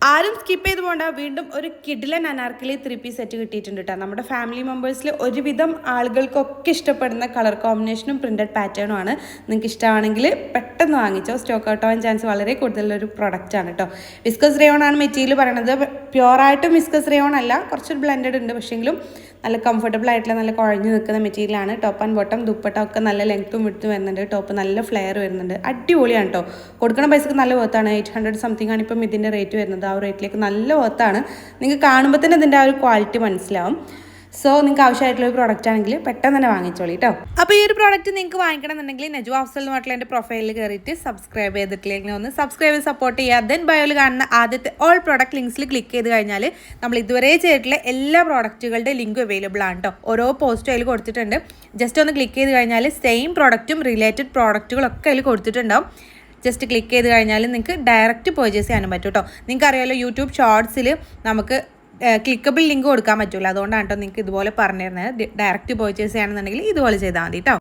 ആരും സ്കിപ്പ് ചെയ്ത് പോകണ്ട. വീണ്ടും ഒരു കിഡിലൻ അനാർക്കലി 3-piece സെറ്റ് കിട്ടിയിട്ടുണ്ട് കേട്ടോ. നമ്മുടെ ഫാമിലി മെമ്പേഴ്സിൽ ഒരുവിധം ആളുകൾക്കൊക്കെ ഇഷ്ടപ്പെടുന്ന കളർ കോമ്പിനേഷനും പ്രിൻറ്റഡ് പാറ്റേണും ആണ്. നിങ്ങൾക്ക് ഇഷ്ടമാണെങ്കിൽ പെട്ടെന്ന് വാങ്ങിച്ചോ. സ്റ്റോക്ക് ഔട്ട് ആവാൻ ചാൻസ് വളരെ കൂടുതലുള്ളൊരു പ്രൊഡക്റ്റാണ് കേട്ടോ. വിസ്കസ് റയോൺ ആണ് മെറ്റീരിയൽ പറയണത്. പ്യുവറായിട്ടും വിസ്കസ് റയോൺ അല്ല, കുറച്ചൊരു ബ്ലെൻഡഡ് ഉണ്ട്. പക്ഷേങ്കിലും നല്ല കംഫർട്ടബിൾ ആയിട്ടുള്ള നല്ല കുഴഞ്ഞു നിൽക്കുന്ന മെറ്റീരിയലാണ്. ടോപ്പ് ആൻഡ് ബോട്ടം ദുപ്പട്ട ഒക്കെ നല്ല ലെങ്ത്തും വിടുത്തും വരുന്നുണ്ട്. ടോപ്പ് നല്ല ഫ്ലെയർ വരുന്നുണ്ട്. അടിപൊളിയാണ് കേട്ടോ. കൊടുക്കുന്ന പൈസക്ക് നല്ല വർത്താണ്. 800 സംതിങ് ആണ് ഇപ്പം ഇതിൻ്റെ റേറ്റ് വരുന്നത്. ആ ഒരു റേറ്റിലേക്ക് നല്ല വർത്താണ്. നിങ്ങൾക്ക് കാണുമ്പോൾ തന്നെ ഇതിൻ്റെ ആ ഒരു ക്വാളിറ്റി മനസ്സിലാവും. സോ നിങ്ങൾക്ക് ആവശ്യമായിട്ടുള്ള ഒരു പ്രോഡക്റ്റ് ആണെങ്കിൽ പെട്ടെന്ന് തന്നെ വാങ്ങിച്ചോളി കേട്ടോ. അപ്പോൾ ഈ ഒരു പ്രോഡക്റ്റ് നിങ്ങൾക്ക് വാങ്ങിക്കണമെന്നുണ്ടെങ്കിൽ നജു അഫ്സൽ എന്ന് പറഞ്ഞിട്ടുള്ള എൻ്റെ പ്രൊഫൈലിൽ കയറിയിട്ട് സബ്സ്ക്രൈബ് ചെയ്തിട്ടില്ലെങ്കിൽ ഒന്ന് സബ്സ്ക്രൈബ് ചെയ്ത് സപ്പോർട്ട് ചെയ്യുക. ദെൻ ബയോയിൽ കാണുന്ന ആദ്യത്തെ ഓൾ പ്രോഡക്റ്റ് ലിങ്ക്സിൽ ക്ലിക്ക് ചെയ്ത് കഴിഞ്ഞാൽ നമ്മൾ ഇതുവരെ ചെയ്തിട്ടുള്ള എല്ലാ പ്രോഡക്റ്റുകളുടെ ലിങ്കും അവൈലബിൾ ആണ് കേട്ടോ. ഓരോ പോസ്റ്റും അതിൽ കൊടുത്തിട്ടുണ്ട്. ജസ്റ്റ് ഒന്ന് ക്ലിക്ക് ചെയ്ത് കഴിഞ്ഞാൽ സെയിം പ്രോഡക്റ്റും റിലേറ്റഡ് പ്രോഡക്റ്റുകളൊക്കെ അതിൽ കൊടുത്തിട്ടുണ്ടാവും. ജസ്റ്റ് ക്ലിക്ക് ചെയ്ത് കഴിഞ്ഞാൽ നിങ്ങൾക്ക് ഡയറക്റ്റ് പർച്ചേസ് ചെയ്യാനും പറ്റും കേട്ടോ. നിങ്ങൾക്ക് അറിയാമല്ലോ, യൂട്യൂബ് ഷോർട്സിൽ നമുക്ക് ക്ലിക്കബിൾ ലിങ്ക് കൊടുക്കാൻ പറ്റില്ല. അതുകൊണ്ടാണ് കേട്ടോ നിങ്ങൾക്ക് ഇതുപോലെ പറഞ്ഞു തരുന്നത്. ഡയറക്റ്റ് പർച്ചേസ് ചെയ്യണമെന്നുണ്ടെങ്കിൽ ഇതുപോലെ ചെയ്താൽ മതി കേട്ടോ.